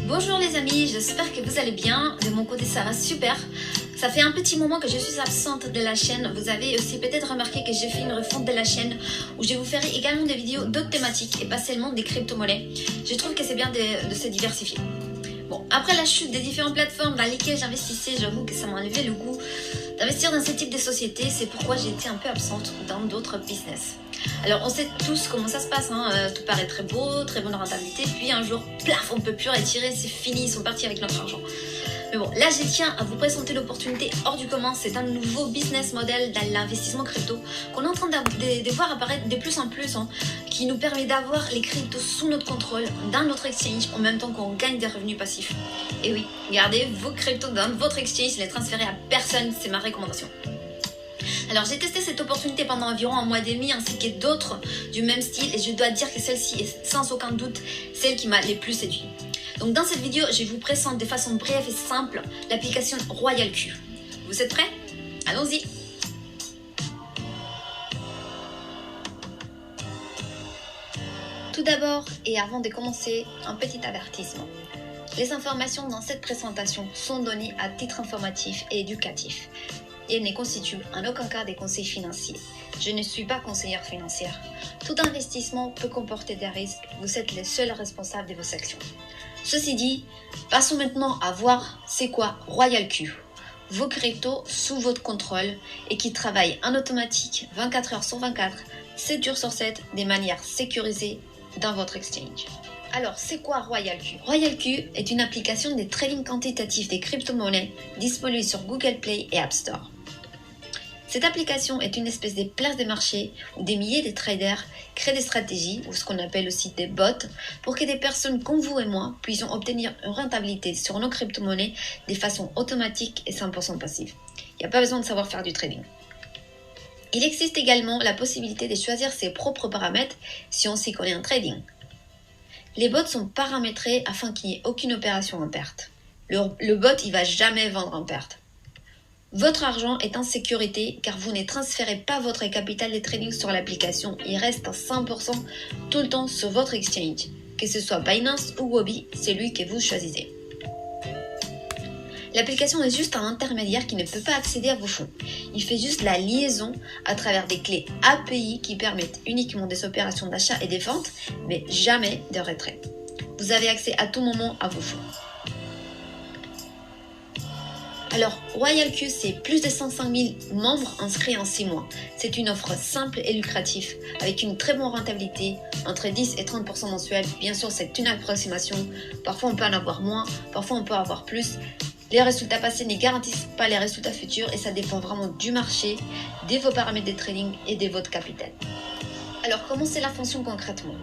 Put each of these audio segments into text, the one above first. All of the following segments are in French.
Bonjour les amis, j'espère que vous allez bien. De mon côté ça va super. Ça fait un petit moment que je suis absente de la chaîne. Vous avez aussi peut-être remarqué que j'ai fait une refonte de la chaîne où je vous ferai également des vidéos d'autres thématiques et pas seulement des crypto-monnaies. Je trouve que c'est bien de se diversifier. Bon, après la chute des différentes plateformes dans lesquelles j'investissais, j'avoue que ça m'a enlevé le goût d'investir dans ce type de société. C'est pourquoi j'ai été un peu absente dans d'autres business. Alors on sait tous comment ça se passe, hein. Tout paraît très beau, très bonne rentabilité, puis un jour, plaf, on peut plus retirer, c'est fini, ils sont partis avec notre argent. Mais bon, là je tiens à vous présenter l'opportunité hors du commun. C'est un nouveau business model dans l'investissement crypto qu'on est en train de voir apparaître de plus en plus, hein, qui nous permet d'avoir les cryptos sous notre contrôle, dans notre exchange, en même temps qu'on gagne des revenus passifs. Et oui, gardez vos cryptos dans votre exchange, les transférez à personne, c'est ma recommandation. Alors j'ai testé cette opportunité pendant environ un mois et demi ainsi que d'autres du même style et je dois dire que celle-ci est sans aucun doute celle qui m'a le plus séduit. Donc dans cette vidéo, je vous présente de façon brève et simple l'application RoyalQ. Vous êtes prêts? Allons-y! Tout d'abord et avant de commencer, un petit avertissement. Les informations dans cette présentation sont données à titre informatif et éducatif et ne constituent en aucun cas des conseils financiers. Je ne suis pas conseillère financière. Tout investissement peut comporter des risques, vous êtes les seuls responsables de vos actions. Ceci dit, passons maintenant à voir c'est quoi RoyalQ. Vos cryptos sous votre contrôle et qui travaillent en automatique 24 heures sur 24, 7 jours sur 7, de manière sécurisée dans votre exchange. Alors, c'est quoi RoyalQ? RoyalQ est une application de trading quantitatif des crypto-monnaies disponible sur Google Play et App Store. Cette application est une espèce de place de marché où des milliers de traders créent des stratégies, ou ce qu'on appelle aussi des bots, pour que des personnes comme vous et moi puissions obtenir une rentabilité sur nos crypto-monnaies de façon automatique et 100% passive. Il n'y a pas besoin de savoir faire du trading. Il existe également la possibilité de choisir ses propres paramètres si on s'y connaît en trading. Les bots sont paramétrés afin qu'il n'y ait aucune opération en perte. Le bot, il ne va jamais vendre en perte. Votre argent est en sécurité car vous ne transférez pas votre capital de trading sur l'application. Il reste à 100% tout le temps sur votre exchange. Que ce soit Binance ou Huobi, c'est lui que vous choisissez. L'application est juste un intermédiaire qui ne peut pas accéder à vos fonds. Il fait juste la liaison à travers des clés API qui permettent uniquement des opérations d'achat et de vente, mais jamais de retrait. Vous avez accès à tout moment à vos fonds. Alors, RoyalQ, c'est plus de 105 000 membres inscrits en 6 mois. C'est une offre simple et lucrative, avec une très bonne rentabilité, entre 10 et 30% mensuel. Bien sûr, c'est une approximation. Parfois, on peut en avoir moins, parfois, on peut avoir plus. Les résultats passés ne garantissent pas les résultats futurs et ça dépend vraiment du marché, de vos paramètres de trading et de votre capital. Alors, comment cela fonctionne concrètement?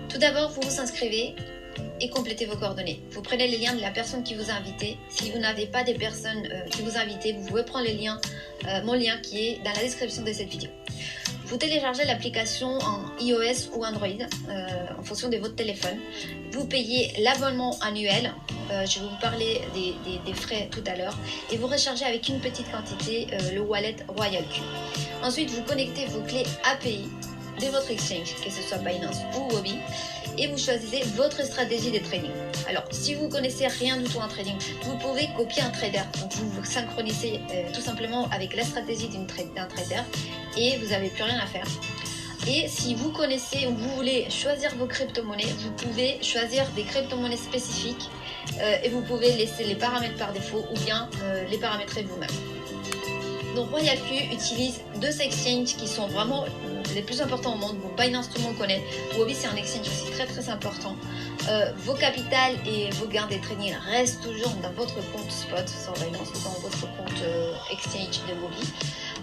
Tout d'abord, vous vous inscrivez et complétez vos coordonnées. Vous prenez les liens de la personne qui vous a invité. Si vous n'avez pas des personnes qui vous ont invité, vous pouvez prendre les liens, mon lien qui est dans la description de cette vidéo. Vous téléchargez l'application en iOS ou Android en fonction de votre téléphone. Vous payez l'abonnement annuel. Je vais vous parler des frais tout à l'heure. Et vous rechargez avec une petite quantité le wallet RoyalQ. Ensuite, vous connectez vos clés API de votre exchange, que ce soit Binance ou Huobi, et vous choisissez votre stratégie de trading. Alors, si vous ne connaissez rien du tout en trading, vous pouvez copier un trader. Donc, vous vous synchronisez tout simplement avec la stratégie d'un trader et vous n'avez plus rien à faire. Et si vous connaissez ou vous voulez choisir vos crypto-monnaies, vous pouvez choisir des crypto-monnaies spécifiques et vous pouvez laisser les paramètres par défaut ou bien les paramétrer vous-même. Donc RoyalQ utilise deux exchanges qui sont vraiment les plus importants au monde. Bon, Binance, tout le monde connaît. Huobi, c'est un exchange aussi très très important. Vos capitales et vos gains des trading restent toujours dans votre compte spot sur Binance ou dans votre compte exchange de Huobi.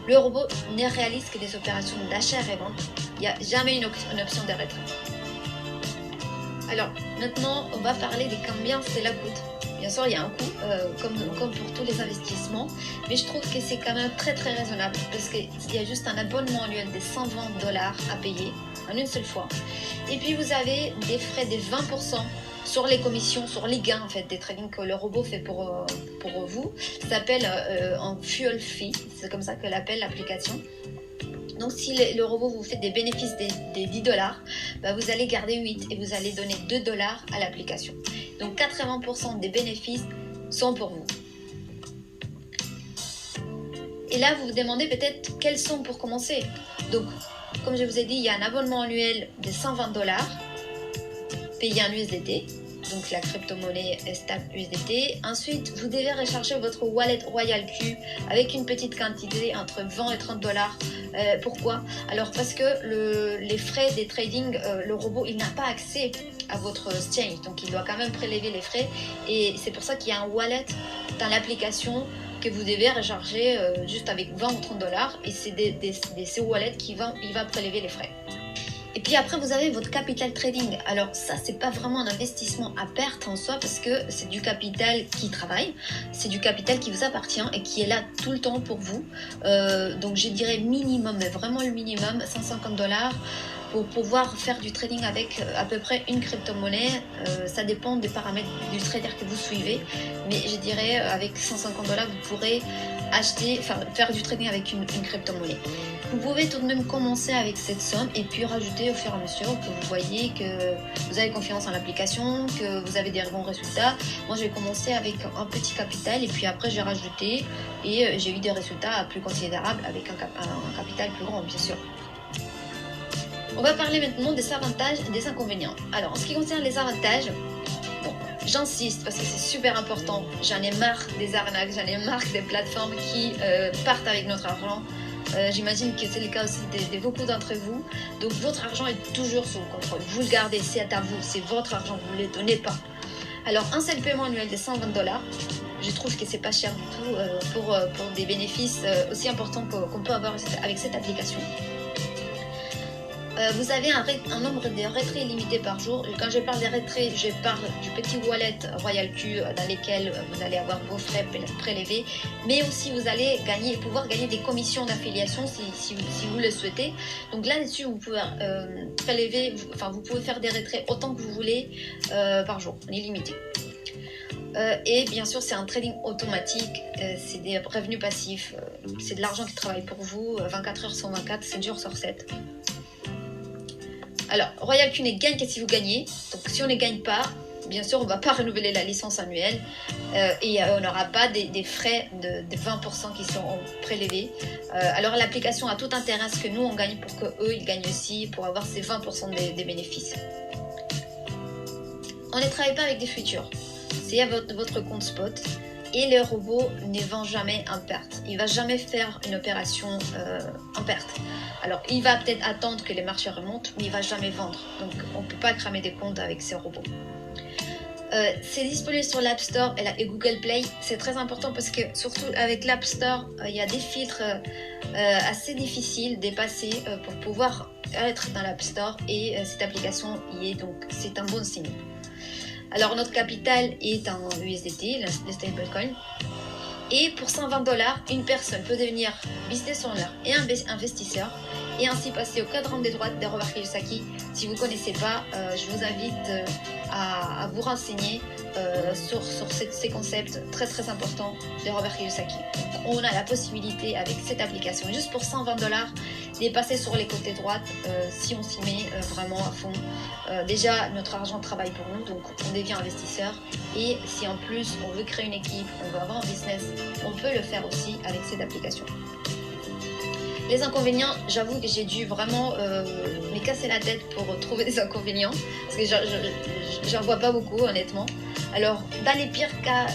Le robot ne réalise que des opérations d'achat et vente. Il n'y a jamais une option de retrait. Alors maintenant, on va parler de combien cela coûte. Bien sûr, il y a un coût, comme pour tous les investissements, mais je trouve que c'est quand même très très raisonnable parce qu'il y a juste un abonnement annuel de $120 à payer en une seule fois. Et puis vous avez des frais de 20% sur les commissions, sur les gains en fait des trading que le robot fait pour vous. Ça s'appelle un fuel fee, c'est comme ça que l'appelle l'application. Donc si le robot vous fait des bénéfices des $10, bah, vous allez garder 8 et vous allez donner $2 à l'application. Donc 80% des bénéfices sont pour vous. Et là, vous vous demandez peut-être quels sont pour commencer. Donc, comme je vous ai dit, il y a un abonnement annuel de 120 $, payé en USDT. Donc la crypto-monnaie stable USDT. Ensuite, vous devez recharger votre wallet Royal Q avec une petite quantité entre 20 et 30 $. Pourquoi? Alors parce que les frais des trading, le robot, il n'a pas accès à votre exchange. Donc il doit quand même prélever les frais. Et c'est pour ça qu'il y a un wallet dans l'application que vous devez recharger juste avec 20 ou 30 $. Et c'est ces wallets il va prélever les frais. Et puis après, vous avez votre capital trading. Alors ça, c'est pas vraiment un investissement à perte en soi parce que c'est du capital qui travaille, c'est du capital qui vous appartient et qui est là tout le temps pour vous. Donc je dirais minimum, mais vraiment le minimum, 150 $ pour pouvoir faire du trading avec à peu près une crypto-monnaie. Ça dépend des paramètres du trader que vous suivez, mais je dirais avec 150 $, vous pourrez faire du trading avec une crypto-monnaie. Vous pouvez tout de même commencer avec cette somme et puis rajouter au fur et à mesure que vous voyez que vous avez confiance en l'application, que vous avez des bons résultats. Moi, j'ai commencé avec un petit capital et puis après, j'ai rajouté et j'ai eu des résultats plus considérables avec un capital plus grand, bien sûr. On va parler maintenant des avantages et des inconvénients. Alors, en ce qui concerne les avantages, bon, j'insiste parce que c'est super important. J'en ai marre des arnaques, j'en ai marre des plateformes qui partent avec notre argent. J'imagine que c'est le cas aussi de beaucoup d'entre vous. Donc votre argent est toujours sous contrôle. Vous le gardez, c'est à vous, c'est votre argent, vous ne le donnez pas. Alors un seul paiement annuel de 120 $, je trouve que c'est pas cher du tout pour des bénéfices aussi importants qu'on peut avoir avec cette application. Vous avez un nombre de retraits limité par jour. Quand je parle des retraits, je parle du petit wallet Royal Q dans lesquels vous allez avoir vos frais prélevés, mais aussi vous allez pouvoir gagner des commissions d'affiliation si vous le souhaitez. Donc là-dessus, vous pouvez vous pouvez faire des retraits autant que vous voulez par jour, illimité. Et bien sûr, c'est un trading automatique, c'est des revenus passifs, c'est de l'argent qui travaille pour vous 24 heures sur 24, 7 jours sur 7. Alors, Royal Q ne gagne que si vous gagnez. Donc, si on ne gagne pas, bien sûr, on ne va pas renouveler la licence annuelle et on n'aura pas des frais de 20% qui seront prélevés. Alors, l'application a tout intérêt à ce que nous, on gagne pour qu'eux, ils gagnent aussi, pour avoir ces 20% des bénéfices. On ne travaille pas avec des futurs. C'est à votre compte spot. Et le robot ne vend jamais en perte. Il ne va jamais faire une opération en perte. Alors, il va peut-être attendre que les marchés remontent, mais il ne va jamais vendre. Donc, on ne peut pas cramer des comptes avec ces robots. C'est disponible sur l'App Store et Google Play. C'est très important parce que, surtout avec l'App Store, il y a des filtres assez difficiles à passer pour pouvoir être dans l'App Store. Et cette application y est, donc c'est un bon signe. Alors notre capital est en USDT, le stablecoin. Et pour 120 $, une personne peut devenir business owner et investisseur et ainsi passer au cadran des droites de Robert Kiyosaki. Si vous ne connaissez pas, je vous invite à vous renseigner sur ces concepts très très importants de Robert Kiyosaki. Donc, on a la possibilité avec cette application, juste pour 120 $, de passer sur les côtés droites si on s'y met vraiment à fond. Déjà, notre argent travaille pour nous, donc on devient investisseur. Et si en plus on veut créer une équipe, on veut avoir un business, on peut le faire aussi avec cette application. Les inconvénients, j'avoue que j'ai dû vraiment me casser la tête pour trouver des inconvénients, parce que j'en vois pas beaucoup honnêtement. Alors, dans les pires cas,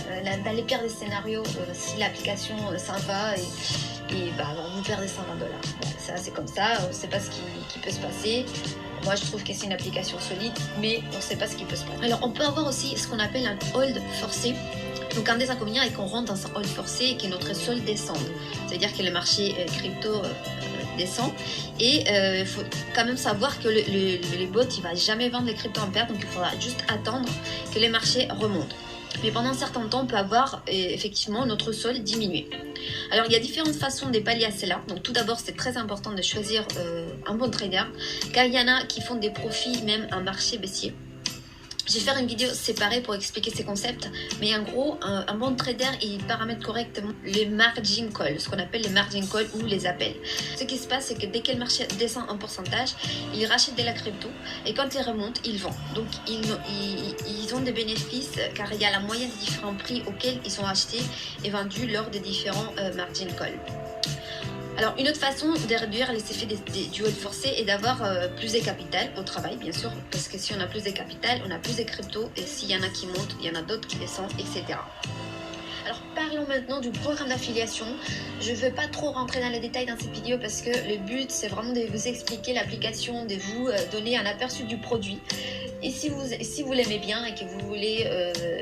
dans les pires des scénarios, si l'application s'en va vous perdez 120 $. Bon, ça, c'est comme ça, on ne sait pas ce qui peut se passer. Moi, je trouve que c'est une application solide, mais on ne sait pas ce qui peut se passer. Alors, on peut avoir aussi ce qu'on appelle un hold forcé. Donc, un des inconvénients est qu'on rentre dans un hold forcé et que notre sol descende. C'est-à-dire que le marché crypto descend. Et il faut quand même savoir que les bots, il ne va jamais vendre les cryptos en perte. Donc, il faudra juste attendre que les marchés remontent. Mais pendant un certain temps, on peut avoir effectivement notre sol diminuer. Alors, il y a différentes façons de pallier à cela. Donc, tout d'abord, c'est très important de choisir un bon trader, car il y en a qui font des profits même en marché baissier. Je vais faire une vidéo séparée pour expliquer ces concepts, mais en gros, un bon trader, il paramètre correctement les margin calls, ce qu'on appelle les margin calls ou les appels. Ce qui se passe, c'est que dès que le marché descend en pourcentage, ils rachètent de la crypto et quand il remonte, ils vendent. Donc, ils ont des bénéfices car il y a la moyenne des différents prix auxquels ils sont achetés et vendus lors des différents margin calls. Alors, une autre façon de réduire les effets du hold forcé est d'avoir plus de capital au travail, bien sûr, parce que si on a plus de capital, on a plus de crypto, et s'il y en a qui montent, il y en a d'autres qui descendent, etc. Alors, parlons maintenant du programme d'affiliation. Je ne veux pas trop rentrer dans les détails dans cette vidéo parce que le but, c'est vraiment de vous expliquer l'application, de vous donner un aperçu du produit. Et si vous l'aimez bien et que vous voulez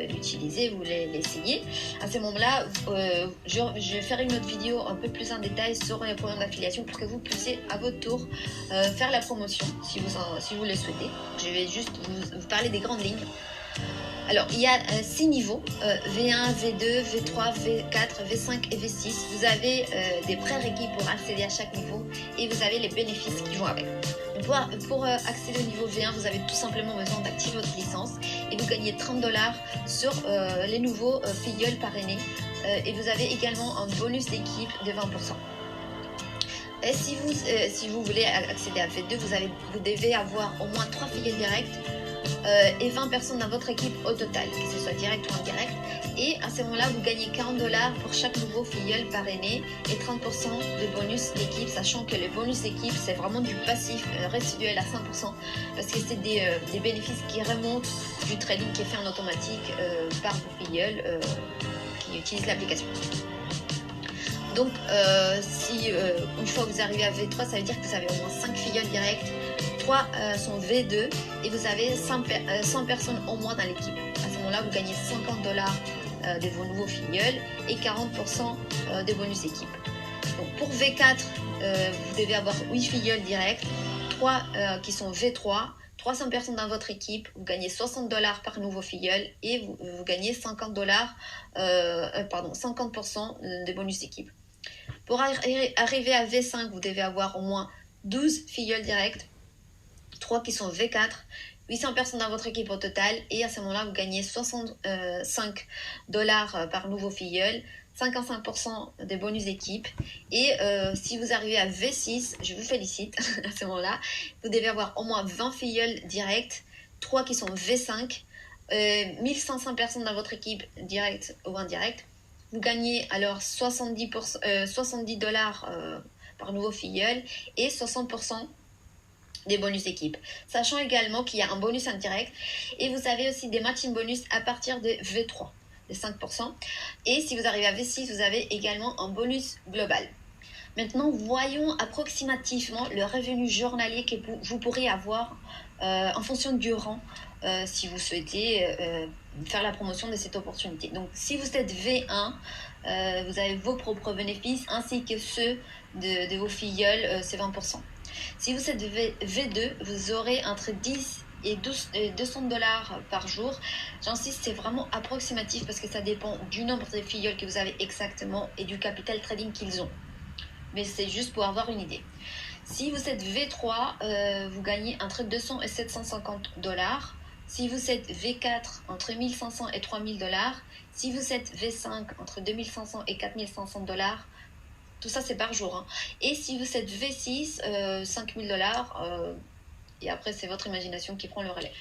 l'utiliser, vous voulez l'essayer, à ce moment-là, je vais faire une autre vidéo un peu plus en détail sur le programme d'affiliation pour que vous puissiez à votre tour faire la promotion si vous le souhaitez. Je vais juste vous parler des grandes lignes. Alors, il y a 6 niveaux, V1, V2, V3, V4, V5 et V6. Vous avez des prérequis pour accéder à chaque niveau et vous avez les bénéfices qui vont avec. Pour accéder au niveau V1, vous avez tout simplement besoin d'activer votre licence et vous gagnez 30 $ sur les nouveaux filleuls parrainés et vous avez également un bonus d'équipe de 20%. Et si vous voulez accéder à V2, vous devez avoir au moins 3 filleuls directs et 20 personnes dans votre équipe au total, que ce soit direct ou indirect. Et à ce moment-là, vous gagnez 40 $ pour chaque nouveau filleul parrainé et 30% de bonus d'équipe, sachant que le bonus d'équipe, c'est vraiment du passif résiduel à 100% parce que c'est des bénéfices qui remontent du trading qui est fait en automatique par vos filleuls qui utilisent l'application. Donc, une fois que vous arrivez à V3, ça veut dire que vous avez au moins 5 filleuls directs, 3 sont V2 et vous avez 100 personnes au moins dans l'équipe. À ce moment-là, vous gagnez 50 $ de vos nouveaux filleuls et 40% de bonus équipe. Donc, pour V4, vous devez avoir 8 filleuls directs, 3 qui sont V3, 300 personnes dans votre équipe, vous gagnez 60 $ par nouveau filleul et vous gagnez 50% de bonus d'équipe. Pour arriver à V5, vous devez avoir au moins 12 filleuls directs, 3 qui sont V4, 800 personnes dans votre équipe au total et à ce moment-là, vous gagnez 65 $ par nouveau filleul, 55% des bonus d'équipe et si vous arrivez à V6, je vous félicite à ce moment-là, vous devez avoir au moins 20 filleuls directs, 3 qui sont V5, 1500 personnes dans votre équipe directe ou indirect. Vous gagnez alors 70 $ par nouveau filleul et 60% des bonus d'équipe. Sachant également qu'il y a un bonus indirect et vous avez aussi des matching bonus à partir de V3, de 5%. Et si vous arrivez à V6, vous avez également un bonus global. Maintenant, voyons approximativement le revenu journalier que vous pourrez avoir en fonction du rang si vous souhaitez faire la promotion de cette opportunité. Donc, si vous êtes V1, vous avez vos propres bénéfices ainsi que ceux de vos filleuls, c'est 20%. Si vous êtes V2, vous aurez entre 10 et 200 $ par jour. J'insiste, c'est vraiment approximatif parce que ça dépend du nombre de filleuls que vous avez exactement et du capital trading qu'ils ont. Mais c'est juste pour avoir une idée. Si vous êtes V3, vous gagnez entre 200 et 750 $. Si vous êtes V4, entre 1500 et 3000 $. Si vous êtes V5, entre 2500 et 4500 $. Tout ça, c'est par jour. Hein. Et si vous êtes V6, 5000 $. Et après, c'est votre imagination qui prend le relais.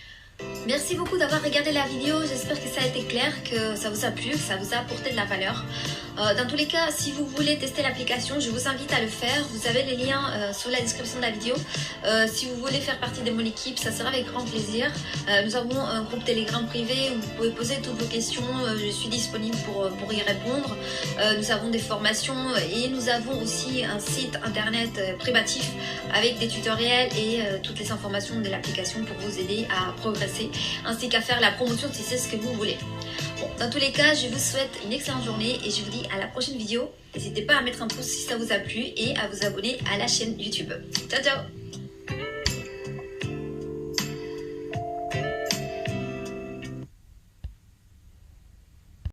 Merci beaucoup d'avoir regardé la vidéo, j'espère que ça a été clair, que ça vous a plu, que ça vous a apporté de la valeur. Dans tous les cas, si vous voulez tester l'application, je vous invite à le faire. Vous avez les liens sous la description de la vidéo. Si vous voulez faire partie de mon équipe, ça sera avec grand plaisir. Nous avons un groupe Telegram privé où vous pouvez poser toutes vos questions. Je suis disponible pour y répondre. Nous avons des formations et nous avons aussi un site internet privatif avec des tutoriels et toutes les informations de l'application pour vous aider à progresser ainsi qu'à faire la promotion si c'est ce que vous voulez. Bon, dans tous les cas, je vous souhaite une excellente journée et je vous dis à la prochaine vidéo. N'hésitez pas à mettre un pouce si ça vous a plu et à vous abonner à la chaîne YouTube. Ciao ciao!